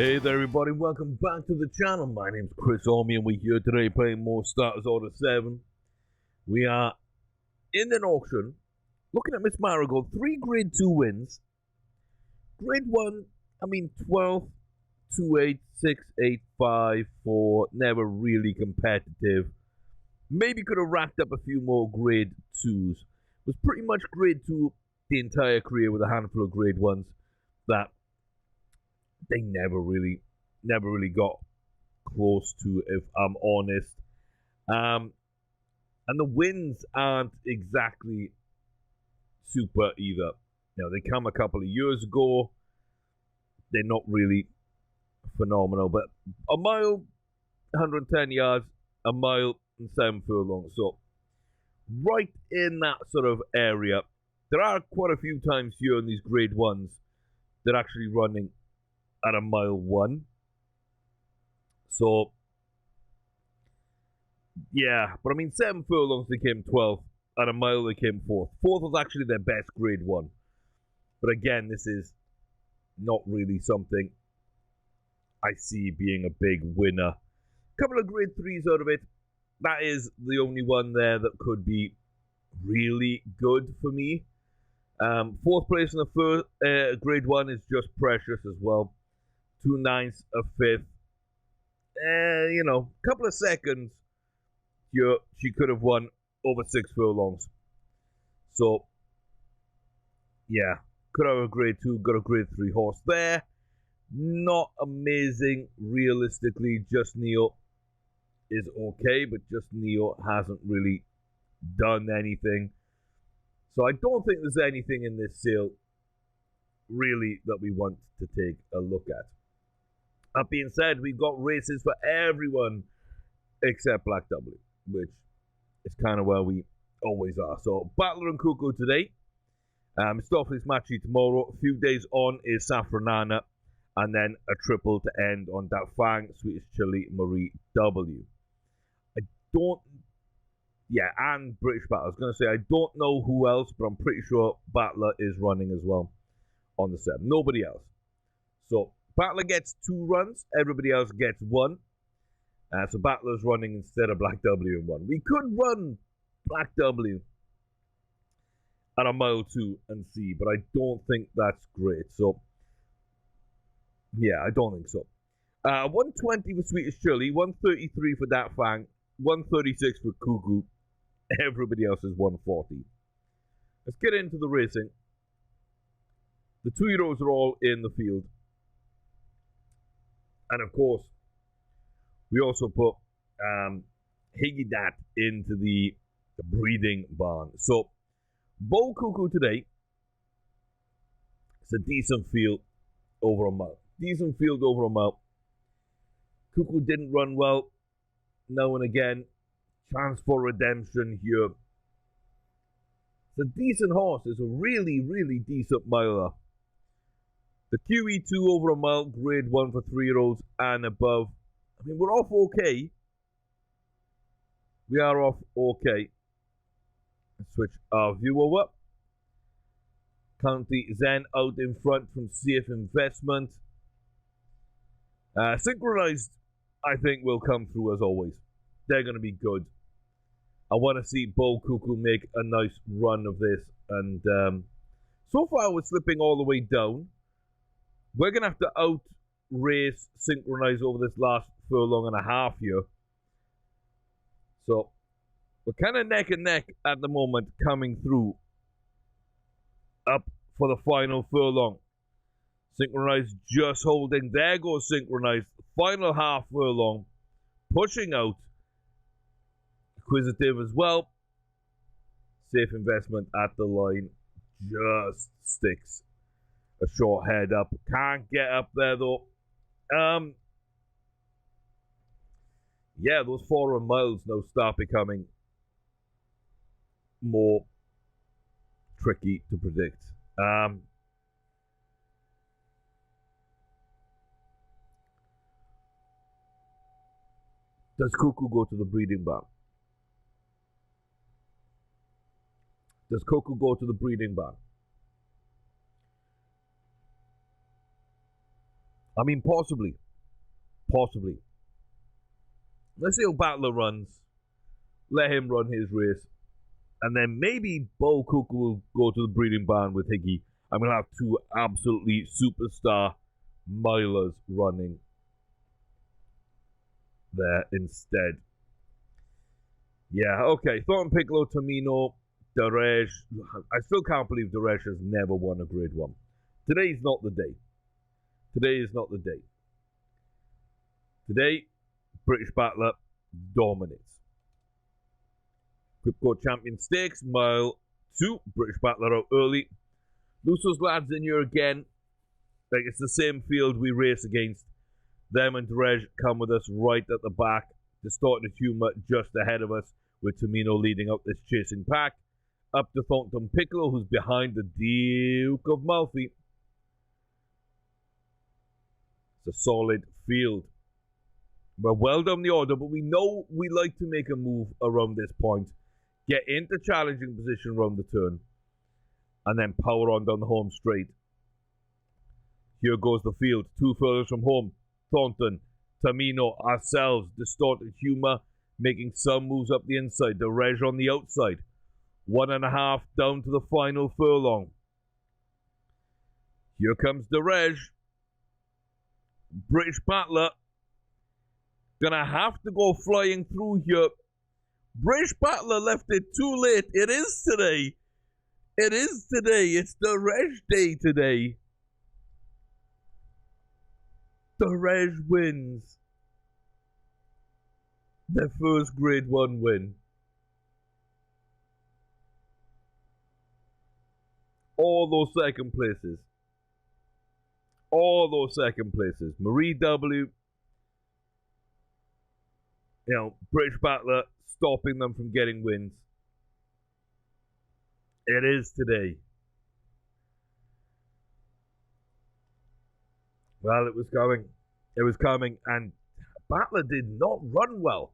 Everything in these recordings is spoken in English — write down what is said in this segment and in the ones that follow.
Hey there everybody, welcome back to the channel. My name's Chris Ormy and we're here today playing more Starters Order 7. We are in an auction, looking at Miss Marigold, 3 grade 2 wins. Grade 1, 12, 2, 8, 6, 8, 5, 4, never really competitive. Maybe could have racked up a few more grade 2s. Was pretty much grade 2 the entire career with a handful of grade 1s that they never really got close to, if I'm honest. And the wins aren't exactly super either. You know, they come a couple of years ago. They're not really phenomenal, but a mile, 110 yards, a mile and 7 furlongs. So right in that sort of area. There are quite a few times here in these grade 1s they're actually running at a mile 1. So, yeah. But 7 furlongs they came 12th. At a mile they came 4th. 4th was actually their best grade 1. But again, this is not really something I see being a big winner. Couple of grade 3s out of it. That is the only one there that could be really good for me. 4th place in the first grade 1 is just precious as well. 2 9ths, a 5th. Couple of seconds. She could have won over 6 furlongs. So, yeah. Could have a grade 2, got a grade 3 horse there. Not amazing, realistically. Just Neo is okay, but Just Neo hasn't really done anything. So I don't think there's anything in this sale really that we want to take a look at. That being said, we've got races for everyone except Black W, which is kind of where we always are. So, Battler and Cuckoo today. Stoffley's Matchy tomorrow. A few days on is Safranana. And then a triple to end on that Fang, Swedish Chili, Marie W. And British Battler. I was going to say, I don't know who else, but I'm pretty sure Battler is running as well on the 7. Nobody else. So, Battler gets 2 runs. Everybody else gets 1. So Battler's running instead of Black W in 1. We could run Black W at a mile 2 and see, but I don't think that's great. So, yeah, I don't think so. 120 for Swedish Chili, 133 for Dat Fang, 136 for Cuckoo. Everybody else is 140. Let's get into the racing. The 2-year-olds are all in the field. And of course, we also put Higgydat into the breeding barn. So, Bull Cuckoo today, it's a decent field over a mile. Decent field over a mile. Cuckoo didn't run well. Now and again, chance for redemption here. It's a decent horse. It's a really, really decent miler. The QE2 over a mile, grade 1 for 3-year-olds and above. We're off okay. We are off okay. Let's switch our view over. County Zen out in front from Safe Investment. Synchronized, I think, will come through as always. They're going to be good. I want to see Bull Cuckoo make a nice run of this. And so far, we're slipping all the way down. We're going to have to out-race Synchronize over this last furlong and a half here. So, we're kind of neck and neck at the moment coming through. Up for the final furlong. Synchronize just holding. There goes Synchronize. Final half furlong. Pushing out. Acquisitive as well. Safe Investment at the line. Just sticks a short head up. Can't get up there though. Yeah, those 4 miles now start becoming more tricky to predict. Does Cuckoo go to the breeding barn? Does Cuckoo go to the breeding barn? I mean, possibly. Possibly. Let's see how Battler runs. Let him run his race. And then maybe Bo Cook will go to the breeding barn with Higgy. I'm going to have two absolutely superstar milers running there instead. Yeah, okay. Thornton, Piccolo, Tamino, Darej. I still can't believe Darej has never won a Grade 1. Today's not the day. Today is not the day. Today, British Battler dominates. Quipco Champion Stakes, mile 2. British Battler out early. Luso's lads in here again. Like, it's the same field we race against. Them and Drej come with us right at the back. Distorted Humour just ahead of us, with Tamino leading up this chasing pack. Up to Thornton Piccolo, who's behind the Duke of Malfi. It's a solid field. We're well down the order, but we know we like to make a move around this point. Get into challenging position around the turn. And then power on down the home straight. Here goes the field. 2 furlongs from home. Thornton, Tamino, ourselves, Distorted Humour, making some moves up the inside. The Reg on the outside. 1.5 down to the final furlong. Here comes the Reg. British Battler. Gonna have to go flying through here. British Battler left it too late. It is today. It is today. It's the Reg day today. The Reg wins their first Grade 1 win. All those second places. All those second places. Marie W. You know, British Battler stopping them from getting wins. It is today. Well, it was coming. It was coming, and Battler did not run well.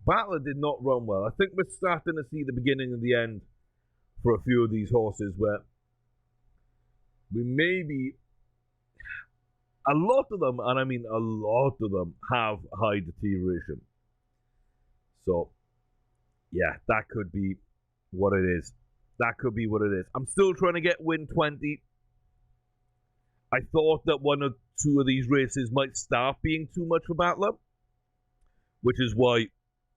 Battler did not run well. I think we're starting to see the beginning and the end for a few of these horses where we maybe, a lot of them, and I mean a lot of them, have high deterioration. So, yeah, that could be what it is. That could be what it is. I'm still trying to get win 20. I thought that 1 or 2 of these races might start being too much for Battler, which is why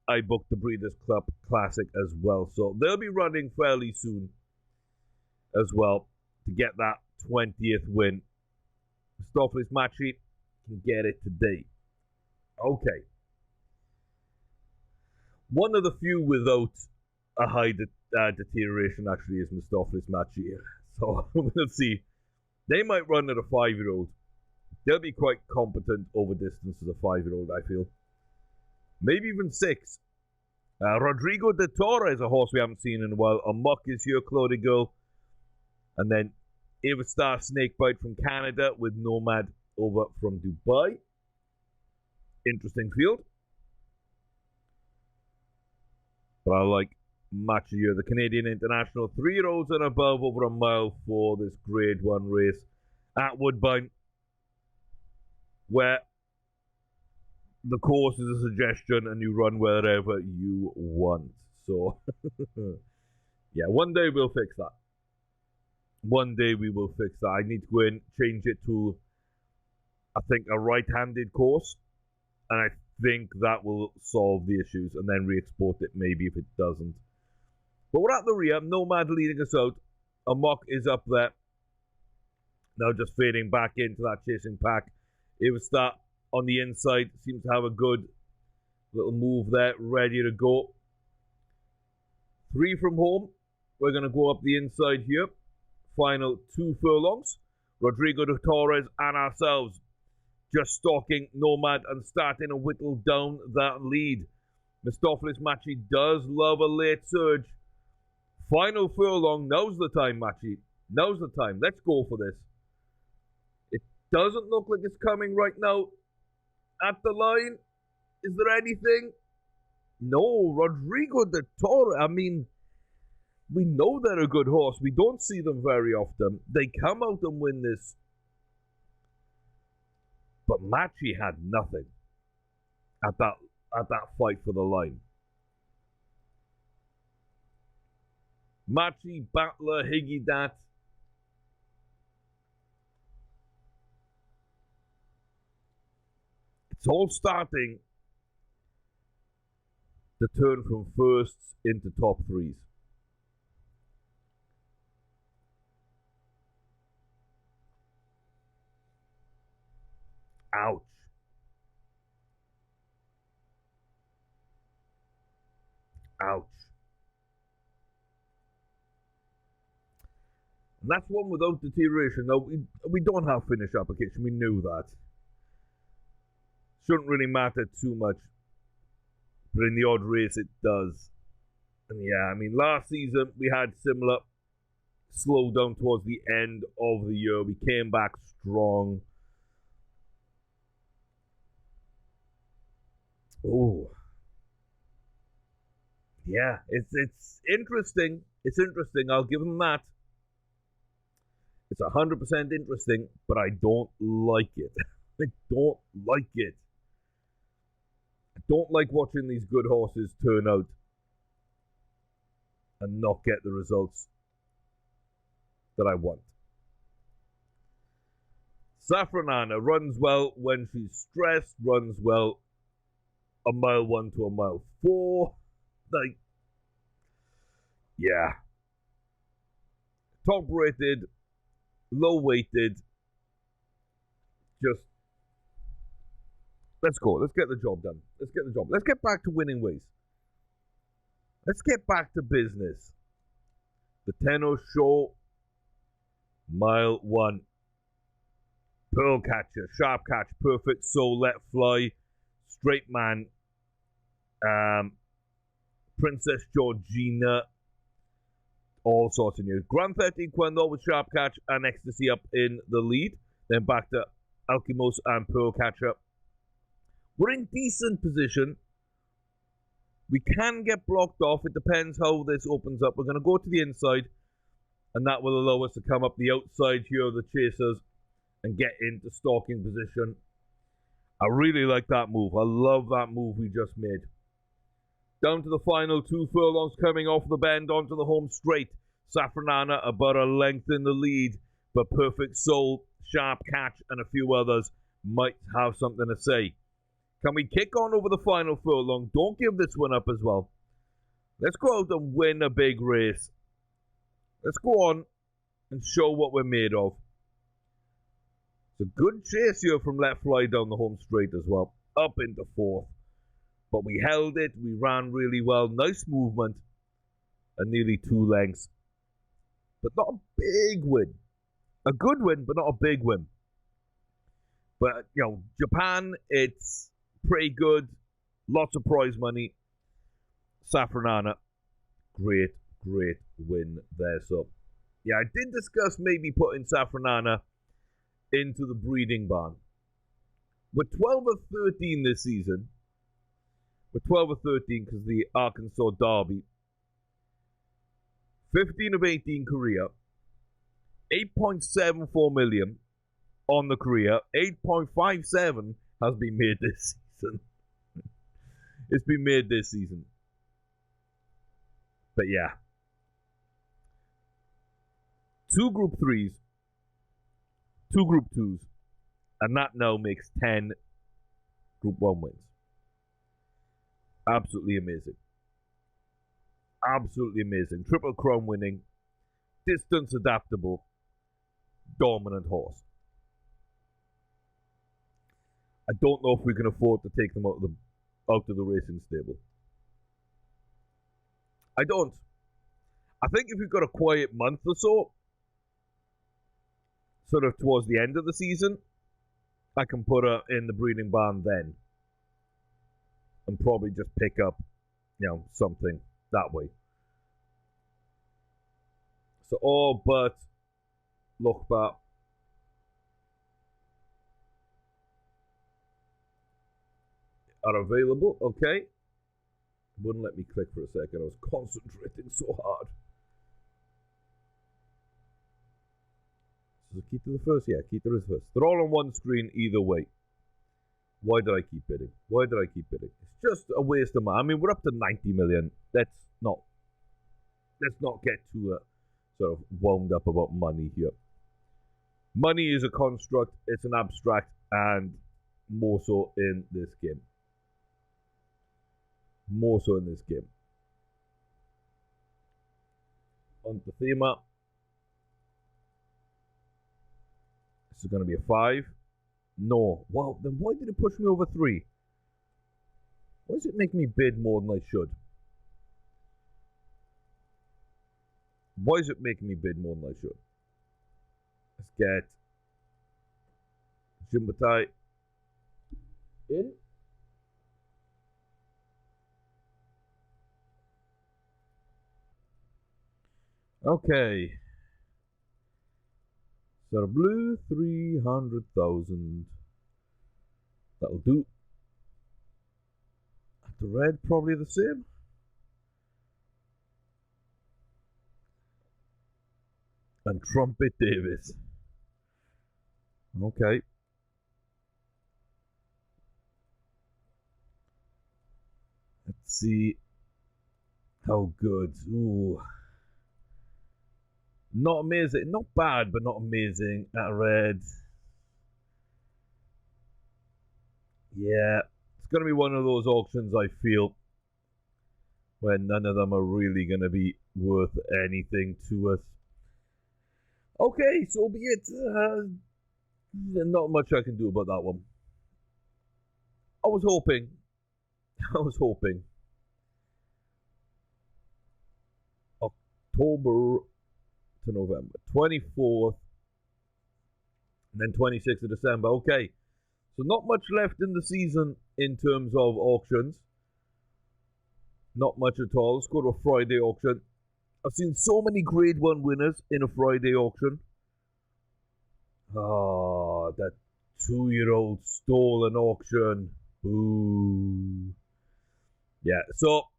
I booked the Breeders' Club Classic as well. So they'll be running fairly soon as well to get that 20th win. Stofflis Machi can get it today. Okay. One of the few without a high deterioration actually is Mistopheles Machi. So we'll see. They might run at a 5-year-old. They'll be quite competent over distance as a 5-year-old, I feel. Maybe even 6. Rodrigo de Torre is a horse we haven't seen in a while. Amok is here, Claudia Girl. And then Ava Star Snakebite from Canada with Nomad over from Dubai. Interesting field. But I like Machi here, the Canadian International 3-year-olds and above over a mile for this Grade 1 race at Woodbine, where the course is a suggestion and you run wherever you want. So, yeah, one day we'll fix that. One day we will fix that. I need to go in, change it to, I think, a right-handed course, and I think that will solve the issues, and then re-export it maybe if it doesn't. But we're at the rear. Nomad leading us out. Amok is up there. Now just fading back into that chasing pack. It was that on the inside. Seems to have a good little move there. Ready to go. 3 from home. We're going to go up the inside here. Final 2 furlongs. Rodrigo de Torres and ourselves just stalking Nomad and starting to whittle down that lead. Mistopheles Machi does love a late surge. Final furlong. Now's the time, Machi. Now's the time. Let's go for this. It doesn't look like it's coming right now. At the line. Is there anything? No. Rodrigo de Torre. I mean, we know they're a good horse. We don't see them very often. They come out and win this But Machi had nothing at that fight for the line. Machi, Battler, Higgy-Dat. It's all starting to turn from firsts into top threes. Ouch. Ouch. And that's one without deterioration. Now, we don't have finish application. We knew that. Shouldn't really matter too much. But in the odd race, it does. And yeah, I mean, last season, we had similar slowdown towards the end of the year. We came back strong. Oh. Yeah, it's interesting. It's interesting. I'll give them that. It's 100% interesting, but I don't like it. I don't like it. I don't like watching these good horses turn out and not get the results that I want. Safranana runs well when she's stressed, runs well a mile 1 to a mile 4. Like, yeah. Top rated, low weighted. Just, let's go. Let's get the job done. Let's get the job. Let's get back to winning ways. Let's get back to business. The Tenno Show, mile 1. Pearl Catcher, Sharp Catch, Perfect Soul, Let Fly, Straight Man, Princess Georgina, all sorts of news. Grand 13 Quendor with Sharp Catch and Ecstasy up in the lead. Then back to Alkimos and Pearl Catcher. We're in decent position. We can get blocked off. It depends how this opens up. We're going to go to the inside, and that will allow us to come up the outside here of the chasers and get into stalking position. I really like that move. I love that move we just made. Down to the final 2 furlongs coming off the bend onto the home straight. Safranana about a length in the lead, but Perfect Soul, Sharp Catch, and a few others might have something to say. Can we kick on over the final furlong? Don't give this one up as well. Let's go out and win a big race. Let's go on and show what we're made of. It's a good chase here from Let Fly down the home straight as well. Up into 4th. But we held it. We ran really well. Nice movement. And nearly 2 lengths. But not a big win. A good win, but not a big win. But, you know, Japan, it's pretty good. Lots of prize money. Safranana. Great, great win there. So, yeah, I did discuss maybe putting Safranana into the breeding barn. We're 12 of 13 this season. We're 12 of 13 because the Arkansas Derby. 15 of 18 career. 8.74 million on the career. 8.57 has been made this season. It's been made this season. But yeah. 2 Group 3s. 2 Group 2s. And that now makes 10 Group 1 wins. Absolutely amazing. Absolutely amazing. Triple Crown winning. Distance adaptable. Dominant horse. I don't know if we can afford to take them out of the racing stable. I don't. I think if we've got a quiet month or so, sort of towards the end of the season, I can put her in the breeding barn then. And probably just pick up, you know, something that way. So all but Lochba are available. Okay. Wouldn't let me click for a second. I was concentrating so hard. So Keita the first? Yeah, Keita is first. They're all on one screen either way. Why did I keep bidding? Why did I keep bidding? It's just a waste of money. I mean, we're up to 90 million. Let's not get too sort of wound up about money here. Money is a construct. It's an abstract, and more so in this game. More so in this game. On the thema. This is going to be a 5. No. Well, then why did it push me over 3? Why does it make me bid more than I should? Why is it making me bid more than I should? Let's get Jimbatai in. Okay. So blue, 300,000. That'll do. The red, probably the same. And Trumpet Davis. Okay. Let's see how good. Ooh. Not amazing. Not bad, but not amazing. That red. Yeah. It's going to be one of those auctions, I feel, where none of them are really going to be worth anything to us. Okay, so be it. Not much I can do about that one. I was hoping. October to November. 24th. And then 26th of December. Okay. So not much left in the season in terms of auctions. Not much at all. Let's go to a Friday auction. I've seen so many Grade 1 winners in a Friday auction. Oh, that 2-year-old stolen auction. Ooh. Yeah, so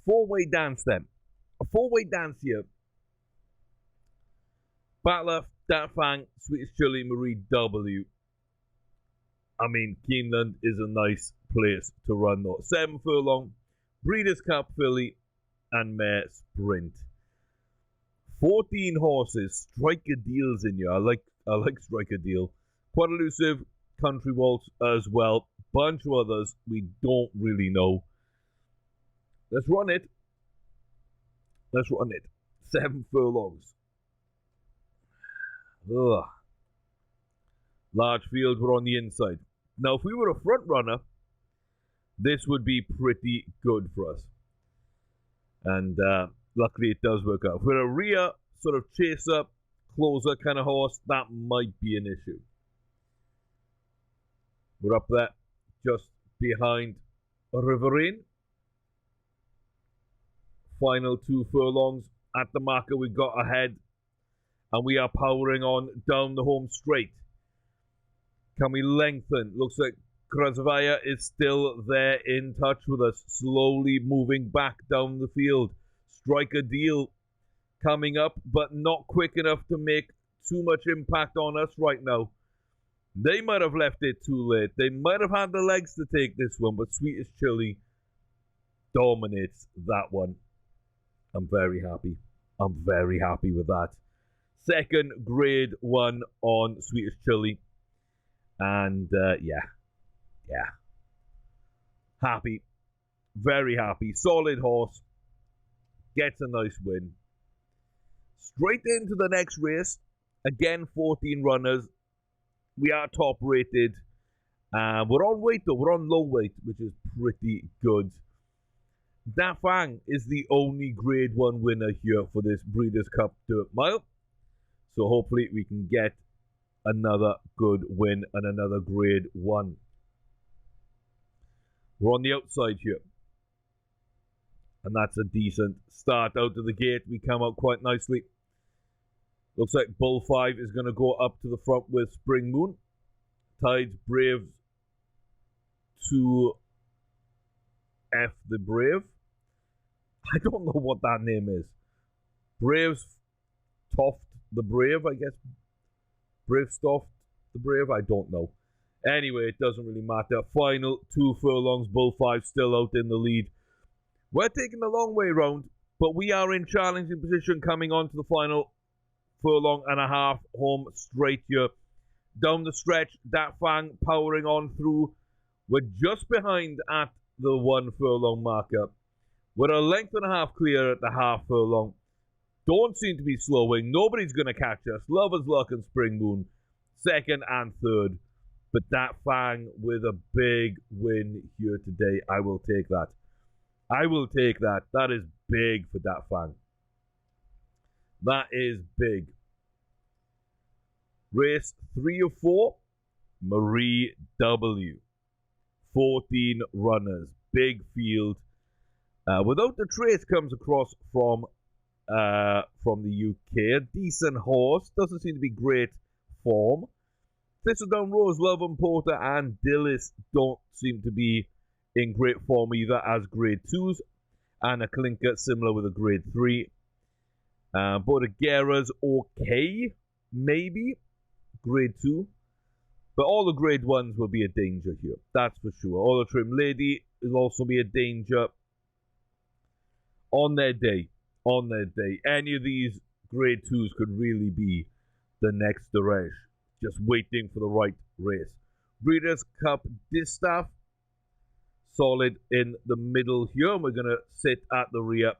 4-way dance then. A 4-way dance here. Battler, Datfang, Sweetest Chili, Marie W. I mean, Keeneland is a nice place to run though. 7 furlong, Breeders' Cup filly, and Mare Sprint. 14 horses, striker deals in here. I like striker deal. Quite elusive, Country Waltz as well. Bunch of others we don't really know. Let's run it. 7 furlongs. Ugh. Large field, we're on the inside. Now, if we were a front runner, this would be pretty good for us. And luckily it does work out. If we're a rear, sort of chaser, closer kind of horse, that might be an issue. We're up there, just behind Riverine. Final 2 furlongs at the marker we got ahead. And we are powering on down the home straight. Can we lengthen? Looks like Krasavaya is still there in touch with us, slowly moving back down the field. Striker deal coming up, but not quick enough to make too much impact on us right now. They might have left it too late. They might have had the legs to take this one, but Sweetest Chili dominates that one. I'm very happy. I'm very happy with that. Second Grade 1 on Sweetest Chili. And yeah. Happy. Very happy. Solid horse. Gets a nice win. Straight into the next race. Again, 14 runners. We are top rated. We're on weight though. We're on low weight, which is pretty good. Dafang is the only Grade 1 winner here for this Breeders' Cup Dirt Mile. So hopefully we can get another good win and another Grade 1. We're on the outside here. And that's a decent start out of the gate. We come out quite nicely. Looks like Bull 5 is going to go up to the front with Spring Moon. Tides Braves to F the Brave. I don't know what that name is. Braves Toft the Brave, I guess. Brave Stoft the Brave, I don't know. Anyway, it doesn't really matter. Final 2 furlongs, Bull 5 still out in the lead. We're taking the long way round, but we are in challenging position coming on to the final furlong and a half, home straight here. Down the stretch, that Fang powering on through. We're just behind at the 1 furlong marker. We're a length and a half clear at the half furlong. Don't seem to be slowing. Nobody's going to catch us. Lover's Luck and Spring Moon, second and third. But that Fang with a big win here today. I will take that. I will take that. That is big for that Fang. That is big. Race 3 of 4, Marie W. 14 runners. Big field. Without the Trace comes across from the UK. A decent horse. Doesn't seem to be great form. Thistledown Rose, Love and Porter, and Dillis don't seem to be in great form either as grade 2s. And a Clinker similar with a grade 3. Bordeguera's okay, maybe. Grade 2. But all the grade 1s will be a danger here. That's for sure. All the Trim Lady will also be a danger on their day. On their day. Any of these grade 2s could really be the next Daresh. Just waiting for the right race. Breeders' Cup Distaff. Solid in the middle here. We're going to sit at the rear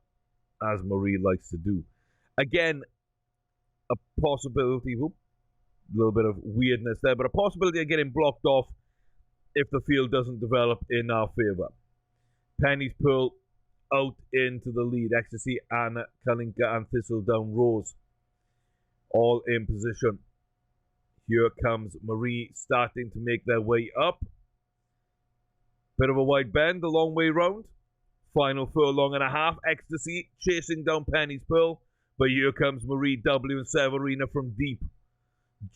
as Marie likes to do. Again, a possibility, a little bit of weirdness there, but a possibility of getting blocked off if the field doesn't develop in our favour. Penny's Pearl out into the lead. Ecstasy, Anna, Kalinka and Thistledown Rose all in position. Here comes Marie starting to make their way up. Bit of a wide bend, a long way round. Final furlong and a half. Ecstasy chasing down Penny's Pearl. But here comes Marie W. and Severina from deep.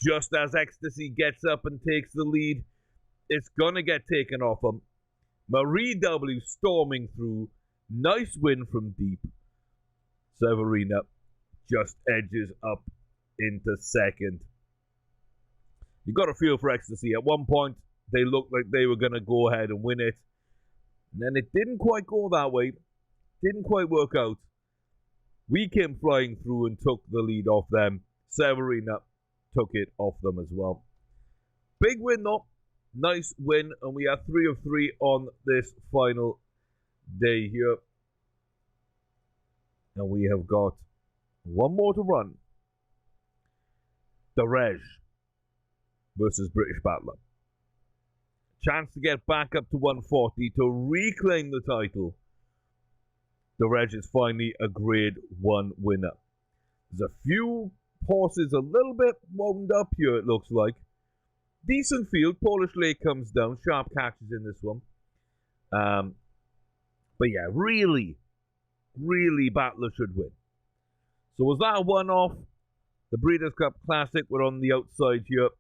Just as Ecstasy gets up and takes the lead, it's going to get taken off him. Marie W. storming through. Nice win from deep. Severina just edges up into second. You got a feel for Ecstasy. At one point, they looked like they were going to go ahead and win it. And then it didn't quite go that way. Didn't quite work out. We came flying through and took the lead off them. Severina took it off them as well. Big win though. Nice win. And we are 3 of 3 on this final day here. And we have got one more to run. Darej versus British Battler. Chance to get back up to 140 to reclaim the title. Darej is finally a grade 1 winner. There's a few horses a little bit wound up here, it looks like. Decent field. Polish Lake comes down. Sharp catches in this one. But yeah, really Battler should win. So was that a one-off? The Breeders' Cup Classic, we're on the outside here.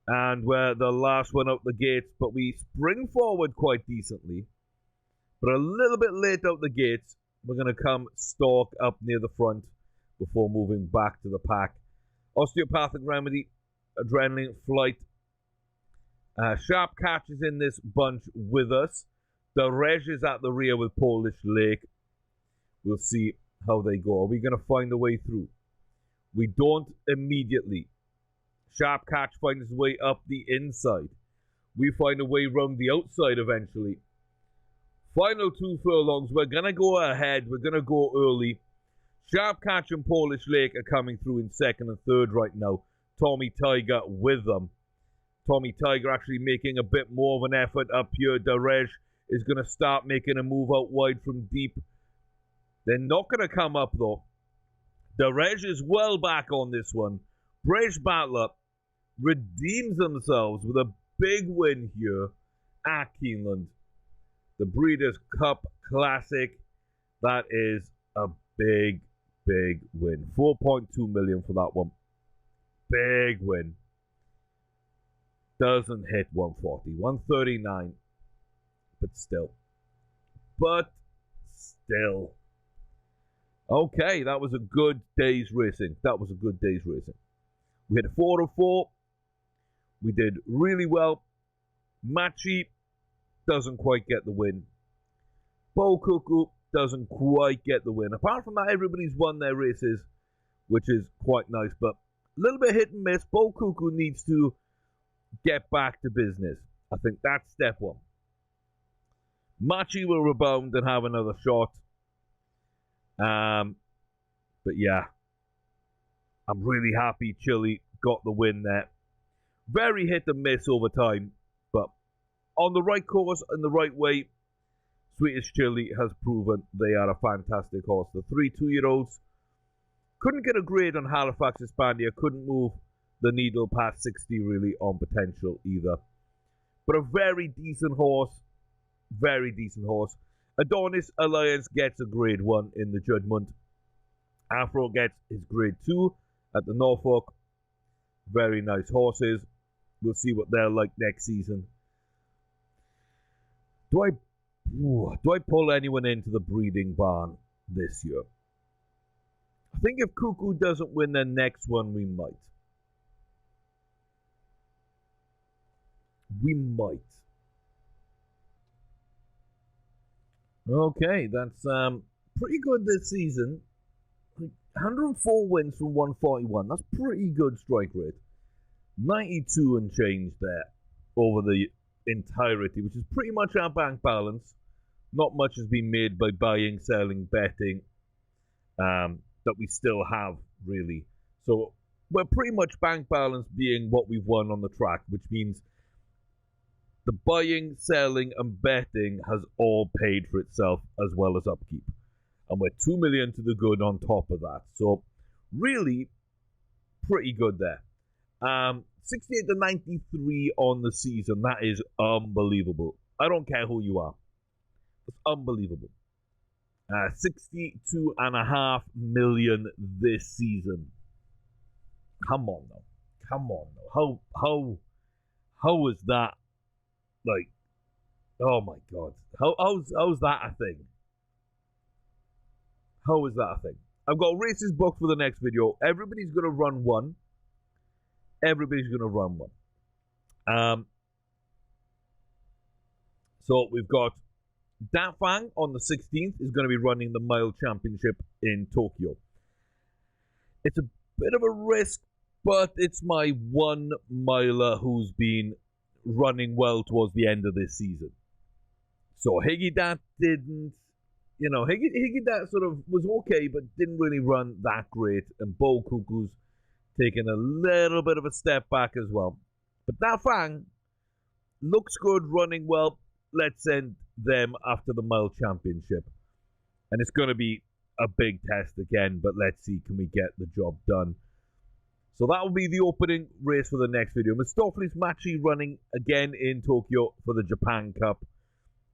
And we're the last one out the gates, but we spring forward quite decently. But a little bit late out the gates. We're going to come stalk up near the front before moving back to the pack. Osteopathic Remedy, Adrenaline Flight. Sharp catches in this bunch with us. The Reg is at the rear with Polish Lake. We'll see how they go. Are we going to find a way through? We don't immediately. Sharp Catch finds his way up the inside. We find a way round the outside eventually. Final 2 furlongs. We're going to go ahead. We're going to go early. Sharp Catch and Polish Lake are coming through in second and third right now. Tommy Tiger with them. Tommy Tiger actually making a bit more of an effort up here. Darej is going to start making a move out wide from deep. They're not going to come up though. Darej is well back on this one. British Battler redeems themselves with a big win here at Keeneland. The Breeders' Cup Classic. That is a big win. 4.2 million for that one. Big win. Doesn't hit 140. 139. But still. Okay, that was a good day's racing. We had a 4 of 4. We did really well. Machi doesn't quite get the win. Bo Cuckoo doesn't quite get the win. Apart from that, everybody's won their races, which is quite nice. But a little bit hit and miss. Bo Cuckoo needs to get back to business. I think that's step one. Machi will rebound and have another shot. But yeah, I'm really happy Chile got the win there. Very hit and miss over time, but on the right course and the right way, Swedish Chili has proven they are a fantastic horse. The 3 2-year-olds couldn't get a grade on Halifax Hispania, couldn't move the needle past 60 really on potential either. But a very decent horse, very decent horse. Adonis Alliance gets a grade 1 in the judgment. Afro gets his grade 2 at the Norfolk. Very nice horses. We'll see what they're like next season. Do I pull anyone into the breeding barn this year? I think if Cuckoo doesn't win the next one, we might. We might. Okay, that's pretty good this season. 104 wins from 141. That's pretty good strike rate. 92 and change there over the entirety, which is pretty much our bank balance. Not much has been made by buying, selling, betting that we still have, really. So we're pretty much bank balance being what we've won on the track, which means the buying, selling, and betting has all paid for itself as well as upkeep. And we're 2 million to the good on top of that. So really pretty good there. 68 to 93 on the season. That is unbelievable. I don't care who you are. It's unbelievable. 62.5 million this season. Come on now. Come on now. How is that? Like, oh my God. How's that a thing? How is that a thing? I've got races booked for the next video. Everybody's going to run one. Everybody's going to run one. So we've got Dafang on the 16th is going to be running the mile championship in Tokyo. It's a bit of a risk, but it's my 1 miler who's been running well towards the end of this season. So Higidat didn't, Higidat sort of was okay, but didn't really run that great. And Bo Cuckoo's taken a little bit of a step back as well. But Dafang looks good, running well. Let's send them after the mile championship. And it's going to be a big test again, but let's see, can we get the job done? So that will be the opening race for the next video. Mistopheles Machi running again in Tokyo for the Japan Cup.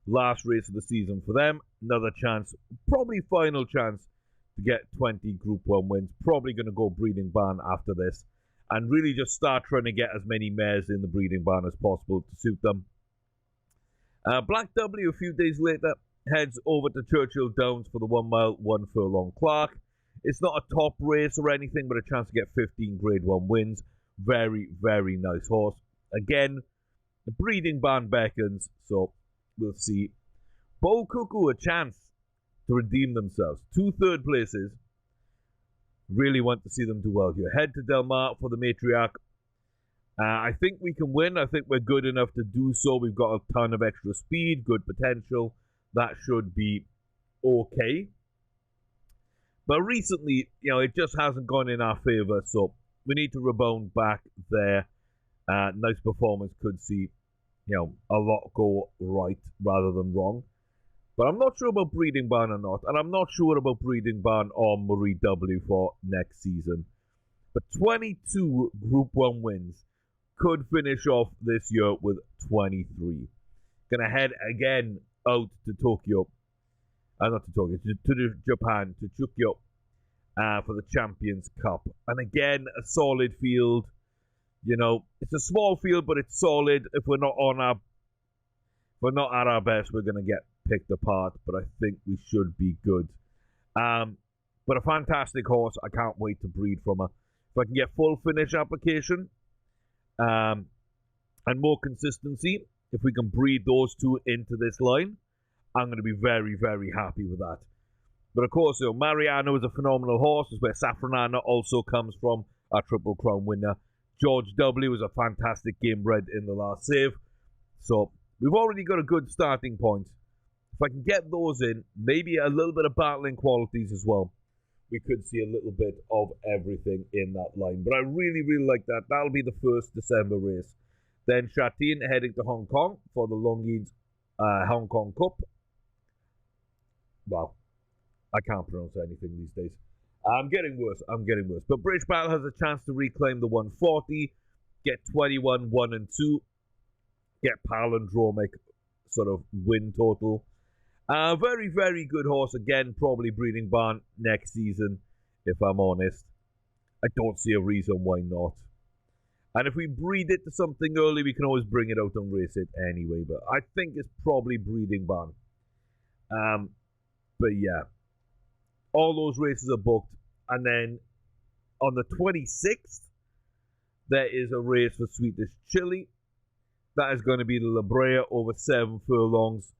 Last race of the season for them. Another chance, probably final chance to get 20 Group 1 wins. Probably going to go breeding barn after this. And really just start trying to get as many mares in the breeding barn as possible to suit them. Black W, a few days later, heads over to Churchill Downs for the 1 mile, 1 furlong Clark. It's not a top race or anything, but a chance to get 15 Grade 1 wins. Very, very nice horse. Again, the breeding barn beckons, so we'll see. Bo Cuckoo, a chance to redeem themselves. 2 third places. Really want to see them do well here. Head to Del Mar for the Matriarch. I think we can win. I think we're good enough to do so. We've got a ton of extra speed, good potential. That should be okay. But recently, it just hasn't gone in our favour, so we need to rebound back there. Nice performance could see, a lot go right rather than wrong. But I'm not sure about breeding barn or not, and I'm not sure about breeding barn or Marie W for next season. But 22 Group 1 wins could finish off this year with 23. Gonna head again out to Tokyo. Not to Tokyo, to Japan, to Chukyo, for the Champions Cup. And again, a solid field. It's a small field, but it's solid. If we're not at our best, we're gonna get picked apart. But I think we should be good. But a fantastic horse. I can't wait to breed from her. If I can get full finish application, and more consistency. If we can breed those two into this line, I'm going to be very, very happy with that. But of course, Mariano is a phenomenal horse. Is where Safranana also comes from, our Triple Crown winner. George W is a fantastic game bred in the last save. So we've already got a good starting point. If I can get those in, maybe a little bit of battling qualities as well, we could see a little bit of everything in that line. But I really, really like that. That'll be the first December race. Then Shatin heading to Hong Kong for the Longines Hong Kong Cup. Wow. I can't pronounce anything these days. I'm getting worse. But British Battle has a chance to reclaim the 140, get 21, 1 and 2, get palindromic sort of win total. Very, very good horse. Again, probably breeding barn next season, if I'm honest. I don't see a reason why not. And if we breed it to something early, we can always bring it out and race it anyway. But I think it's probably breeding barn. But yeah. All those races are booked. And then on the 26th, there is a race for Sweetest Chili. That is going to be the La Brea over 7 furlongs.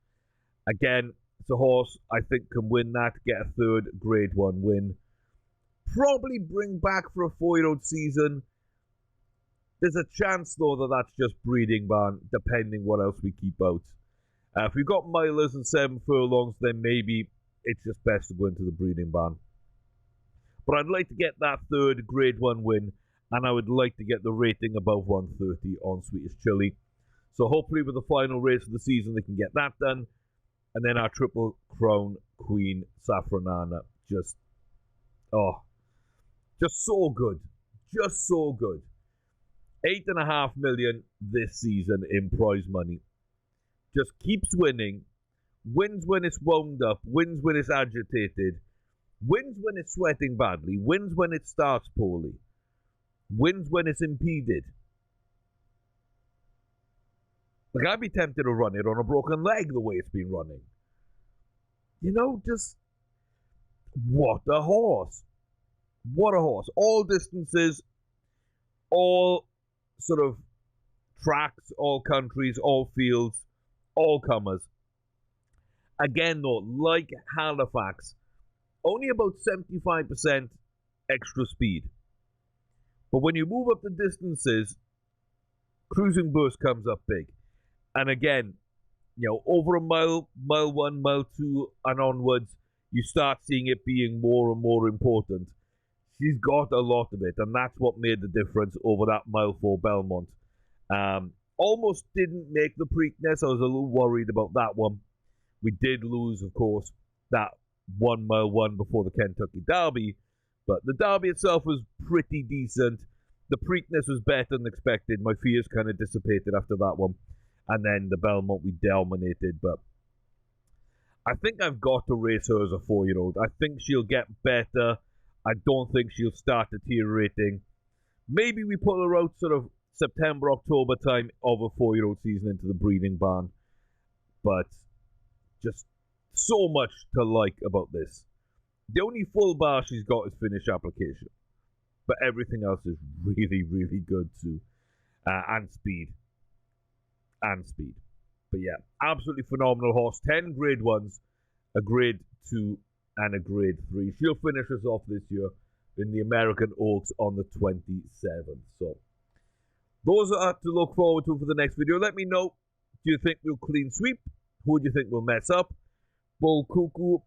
Again, it's a horse I think can win that, get a third Grade 1 win. Probably bring back for a 4-year-old season. There's a chance, though, that that's just breeding barn, depending what else we keep out. If we've got milers and 7 furlongs, then maybe it's just best to go into the breeding barn. But I'd like to get that third Grade 1 win, and I would like to get the rating above 130 on Sweetest Chili. So hopefully with the final race of the season, they can get that done. And then our Triple Crown Queen, Safranana. Just so good. Just so good. 8.5 million this season in prize money. Just keeps winning. Wins when it's wound up, wins when it's agitated, wins when it's sweating badly, wins when it starts poorly, wins when it's impeded. Like, I'd be tempted to run it on a broken leg the way it's been running. Just what a horse. What a horse. All distances, all sort of tracks, all countries, all fields, all comers. Again, though, like Halifax, only about 75% extra speed. But when you move up the distances, cruising burst comes up big. And again, over a mile, mile 1, mile 2, and onwards, you start seeing it being more and more important. She's got a lot of it, and that's what made the difference over that mile 4 Belmont. Almost didn't make the Preakness. I was a little worried about that one. We did lose, of course, that 1 mile 1 before the Kentucky Derby, but the Derby itself was pretty decent. The Preakness was better than expected. My fears kind of dissipated after that one. And then the Belmont we dominated, but I think I've got to race her as a 4-year-old. I think she'll get better. I don't think she'll start deteriorating. Maybe we put her out sort of September, October time of a 4-year-old season into the breeding barn. But just so much to like about this. The only full bar she's got is finish application. But everything else is really, really good too. And speed. But yeah, absolutely phenomenal horse. 10 Grade 1s, a Grade 2, and a Grade 3. She'll finish us off this year in the American Oaks on the 27th. So those are to look forward to for the next video. Let me know, do you think we'll clean sweep? Who do you think will mess up? Bull Cuckoo,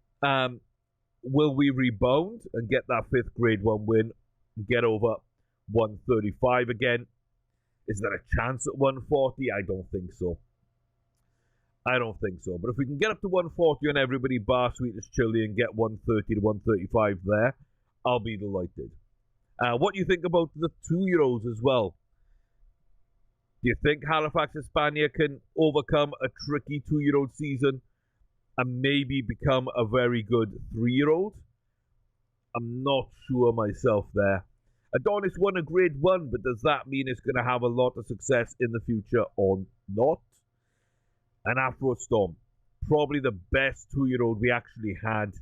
will we rebound and get that 5th Grade 1 win and get over 135 again? Is there a chance at 140? I don't think so. But if we can get up to 140 on everybody bar Sweetest Chili and get 130 to 135 there, I'll be delighted. What do you think about the 2-year-olds as well? Do you think Halifax Hispania can overcome a tricky 2-year-old season and maybe become a very good 3-year-old? I'm not sure myself there. Adonis won a Grade 1, but does that mean it's going to have a lot of success in the future or not? And Afro Storm, probably the best 2-year-old we actually had.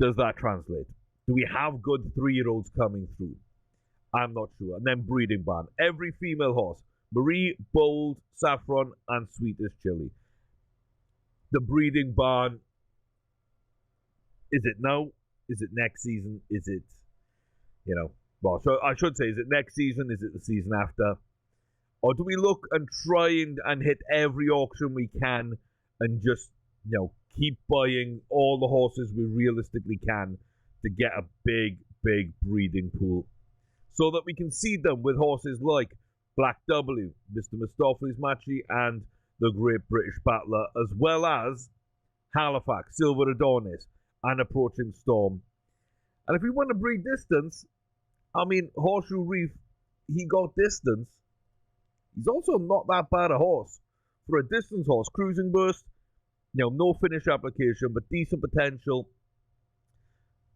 Does that translate? Do we have good 3-year-olds coming through? I'm not sure. And then breeding barn. Every female horse, Marie, Bold, Saffron, and Sweetest Chili. The breeding barn. Is it now? Is it next season? Is it, well, so I should say, is it next season? Is it the season after? Or do we look and try and hit every auction we can and just, keep buying all the horses we realistically can to get a big, big breeding pool so that we can seed them with horses like Black W, Mr. Mistopheles Matchy, and the Great British Battler, as well as Halifax, Silver Adonis, and Approaching Storm. And if we want to breed distance, Horseshoe Reef, he got distance. He's also not that bad a horse. For a distance horse, Cruising Burst, no finish application, but decent potential.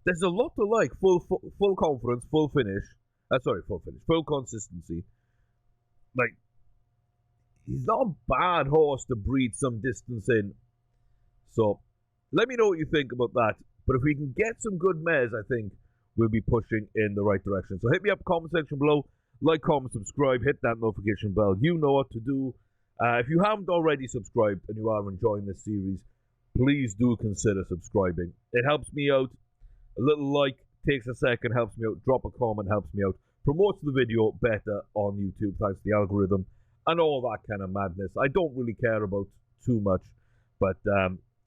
There's a lot to like. Full confidence, full finish. Full consistency. He's not a bad horse to breed some distance in. So, let me know what you think about that. But if we can get some good mares, I think we'll be pushing in the right direction. So hit me up in the comment section below. Like, comment, subscribe, hit that notification bell. You know what to do. If you haven't already subscribed and you are enjoying this series, please do consider subscribing. It helps me out. A little like takes a second, helps me out. Drop a comment, helps me out. Promotes the video better on YouTube thanks to the algorithm and all that kind of madness. I don't really care about too much, but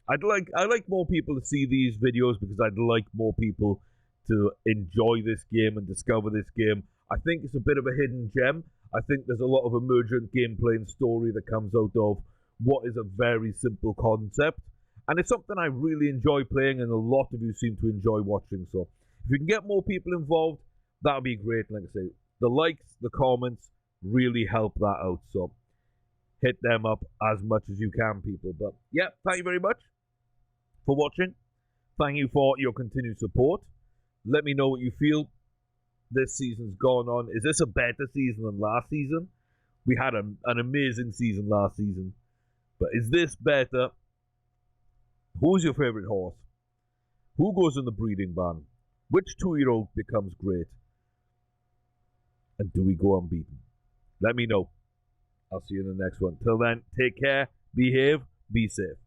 I'd like more people to see these videos because I'd like more people to enjoy this game and discover this game. I think it's a bit of a hidden gem. I think there's a lot of emergent gameplay and story that comes out of what is a very simple concept. And it's something I really enjoy playing and a lot of you seem to enjoy watching. So if you can get more people involved, that would be great. Like I say, the likes, the comments really help that out. So hit them up as much as you can, people. But yeah, thank you very much for watching. Thank you for your continued support. Let me know what you feel this season's gone on. Is this a better season than last season? We had an amazing season last season. But is this better? Who's your favorite horse? Who goes in the breeding barn? Which 2-year-old becomes great? And do we go unbeaten? Let me know. I'll see you in the next one. Till then, take care, behave, be safe.